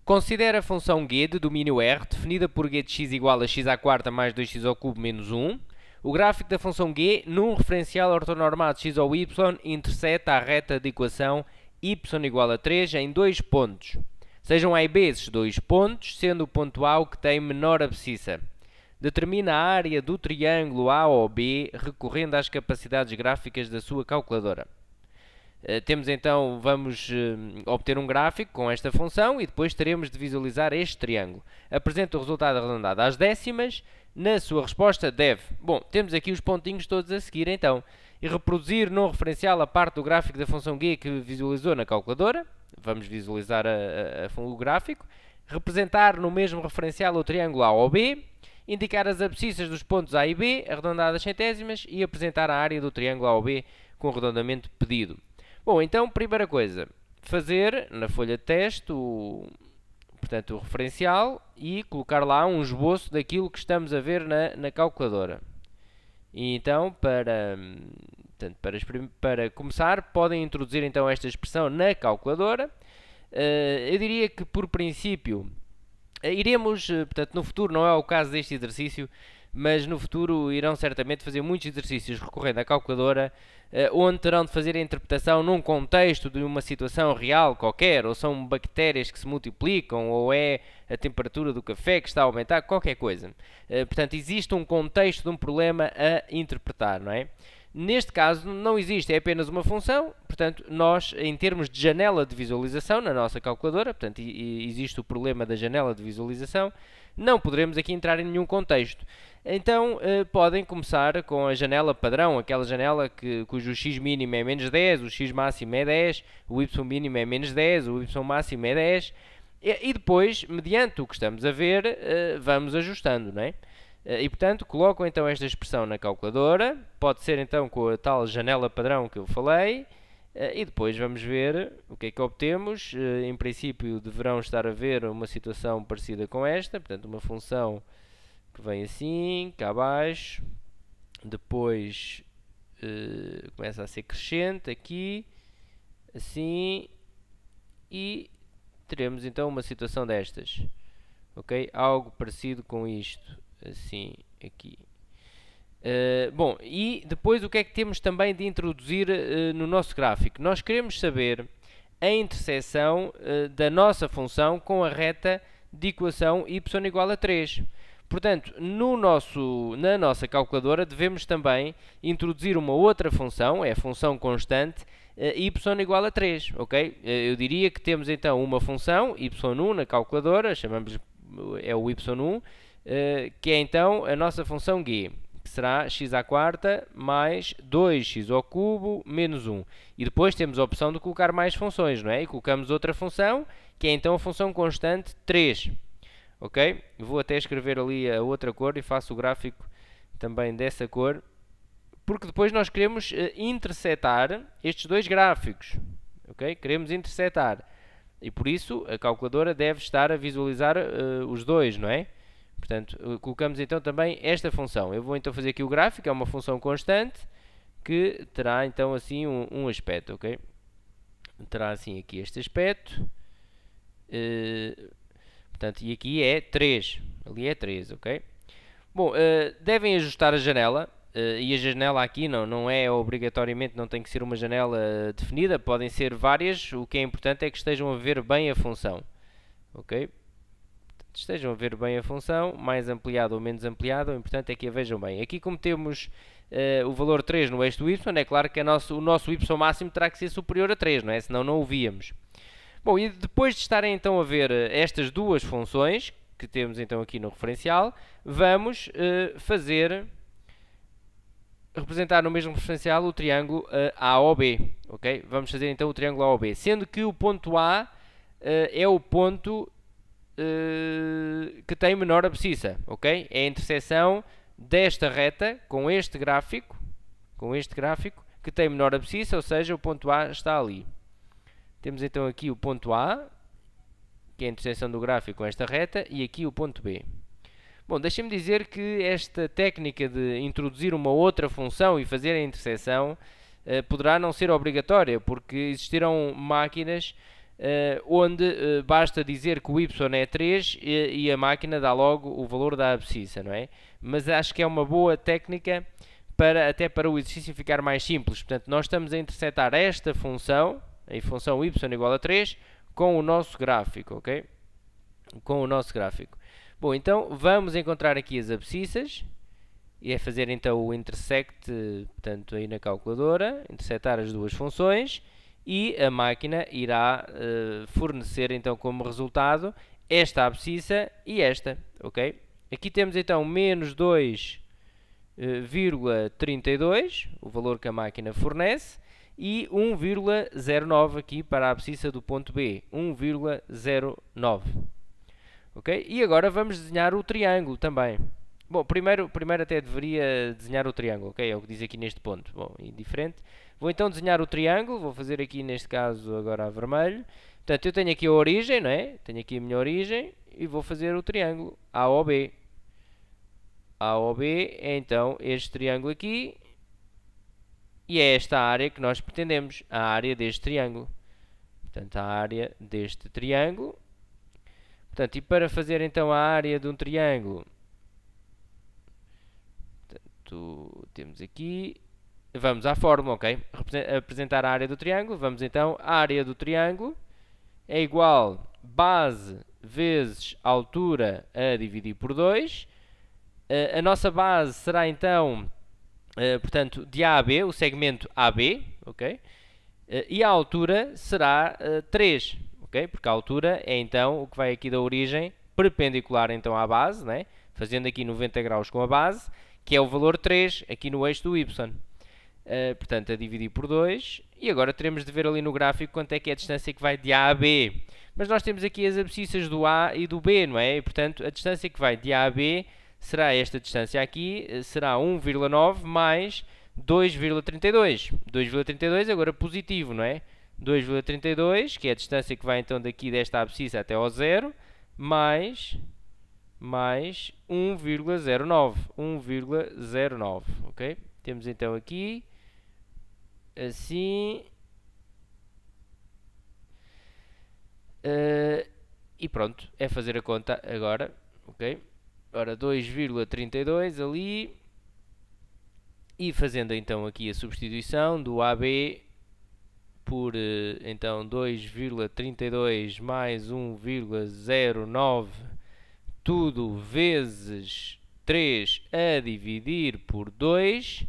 Considera a função g de domínio R, definida por g de x igual a x à quarta mais 2x ao cubo menos 1. O gráfico da função g, num referencial ortonormado x ou y, interseta a reta de equação y igual a 3 em dois pontos. Sejam A e B esses dois pontos, sendo o ponto A o que tem menor abscissa. Determina a área do triângulo AOB recorrendo às capacidades gráficas da sua calculadora. Temos então, vamos obter um gráfico com esta função e depois teremos de visualizar este triângulo. Apresenta o resultado arredondado às décimas. Na sua resposta deve. Bom, temos aqui os pontinhos todos a seguir então. E reproduzir no referencial a parte do gráfico da função g que visualizou na calculadora. Vamos visualizar o gráfico. Representar no mesmo referencial o triângulo AOB. Indicar as abscissas dos pontos A e B, arredondadas centésimas, e apresentar a área do triângulo AOB com o arredondamento pedido. Bom, então, primeira coisa, fazer na folha de teste o referencial e colocar lá um esboço daquilo que estamos a ver na calculadora. E então, para começar, podem introduzir então esta expressão na calculadora. Eu diria que, por princípio, iremos, no futuro, não é o caso deste exercício, mas no futuro irão certamente fazer muitos exercícios recorrendo à calculadora, onde terão de fazer a interpretação num contexto de uma situação real qualquer, ou são bactérias que se multiplicam, ou é a temperatura do café que está a aumentar, qualquer coisa. Portanto, existe um contexto de um problema a interpretar, não é? Neste caso não existe, é apenas uma função, portanto nós, em termos de janela de visualização na nossa calculadora, portanto existe o problema da janela de visualização, não poderemos aqui entrar em nenhum contexto. Então podem começar com a janela padrão, aquela janela cujo x mínimo é menos 10, o x máximo é 10, o y mínimo é menos 10, o y máximo é 10, e depois, mediante o que estamos a ver, vamos ajustando, não é? E, portanto, colocam então esta expressão na calculadora, pode ser então com a tal janela padrão que eu falei, e depois vamos ver o que é que obtemos. Em princípio, deverão estar a ver uma situação parecida com esta, portanto, uma função que vem assim, cá abaixo, depois começa a ser crescente aqui, assim, e teremos então uma situação destas, ok? Algo parecido com isto. Assim, aqui. Bom, e depois o que é que temos também de introduzir no nosso gráfico? Nós queremos saber a interseção da nossa função com a reta de equação y igual a 3. Portanto, na nossa calculadora devemos também introduzir uma outra função, é a função constante, y igual a 3, ok? Eu diria que temos então uma função, y1 na calculadora, chamamos-lhe, é o y1, que é então a nossa função g, que será x à quarta mais 2x ao cubo menos 1. E depois temos a opção de colocar mais funções, não é? E colocamos outra função, que é então a função constante 3. Ok? Vou até escrever ali a outra cor e faço o gráfico também dessa cor, porque depois nós queremos intersetar estes dois gráficos. Ok? Queremos intersetar. E por isso a calculadora deve estar a visualizar os dois, não é? Portanto, colocamos então também esta função. Eu vou então fazer aqui o gráfico, é uma função constante, que terá então assim um aspecto, ok? Terá assim aqui este aspecto, portanto, e aqui é 3, ali é 3, ok? Bom, devem ajustar a janela, e a janela aqui não é obrigatoriamente, não tem que ser uma janela definida, podem ser várias, o que é importante é que estejam a ver bem a função, ok? Estejam a ver bem a função, mais ampliada ou menos ampliada, o importante é que a vejam bem. Aqui, como temos o valor 3 no eixo do y, é claro que o nosso y máximo terá que ser superior a 3, não é? Senão não o víamos. Bom, e depois de estarem então a ver estas duas funções, que temos então aqui no referencial, vamos representar no mesmo referencial o triângulo AOB, ok? Vamos fazer então o triângulo AOB, sendo que o ponto A é o ponto que tem menor abscissa, ok? É a interseção desta reta com este gráfico, que tem menor abscissa, ou seja, o ponto A está ali. Temos então aqui o ponto A, que é a interseção do gráfico com esta reta, e aqui o ponto B. Bom, deixem-me dizer que esta técnica de introduzir uma outra função e fazer a interseção poderá não ser obrigatória, porque existirão máquinas onde basta dizer que o y é 3 e a máquina dá logo o valor da abscissa, não é? Mas acho que é uma boa técnica até para o exercício ficar mais simples. Portanto, nós estamos a intersetar esta função, a função y igual a 3, com o nosso gráfico, ok? Com o nosso gráfico. Bom, então vamos encontrar aqui as abscissas e é fazer então o intersect, portanto, aí na calculadora, intersetar as duas funções e a máquina irá fornecer então como resultado esta abscissa e esta, ok? Aqui temos então menos 2,32, o valor que a máquina fornece, e 1,09 aqui para a abscissa do ponto B, 1,09. Ok? E agora vamos desenhar o triângulo também. Bom, primeiro até deveria desenhar o triângulo, ok? É o que diz aqui neste ponto. Bom, indiferente. Vou então desenhar o triângulo, vou fazer aqui neste caso agora a vermelho. Portanto, eu tenho aqui a origem, não é? Tenho aqui a minha origem e vou fazer o triângulo AOB. AOB é então este triângulo aqui e é esta área que nós pretendemos, a área deste triângulo. Portanto, a área deste triângulo. Portanto, e para fazer então a área de um triângulo, portanto, temos aqui, vamos à fórmula, ok? Apresentar a área do triângulo, vamos então, a área do triângulo é igual base vezes altura a dividir por 2. A nossa base será então, portanto, de A a B, o segmento AB, ok? E a altura será 3, ok? Porque a altura é então o que vai aqui da origem perpendicular então à base, né? Fazendo aqui 90 graus com a base, que é o valor 3 aqui no eixo do y. Portanto, a dividir por 2. E agora teremos de ver ali no gráfico quanto é que é a distância que vai de A a B. Mas nós temos aqui as abscissas do A e do B, não é? E, portanto, a distância que vai de A a B será esta distância aqui, será 1,9 mais 2,32. 2,32 agora positivo, não é? 2,32, que é a distância que vai então daqui desta abscissa até ao zero, mais 1,09. 1,09, ok? Temos então aqui, assim, e pronto, é fazer a conta agora, ok? Ora, 2,32 ali, e fazendo então aqui a substituição do AB por então 2,32 mais 1,09 tudo vezes 3 a dividir por 2,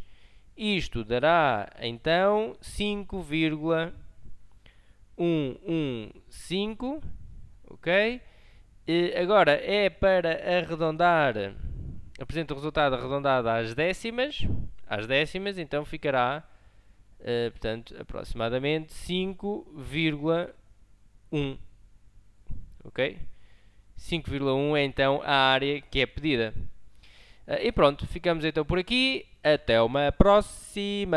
isto dará então 5,115, ok? Agora é para arredondar, apresento o resultado arredondado às décimas, então ficará, portanto, aproximadamente 5,1, ok? 5,1 é então a área que é pedida. E pronto, ficamos então por aqui. Até uma próxima!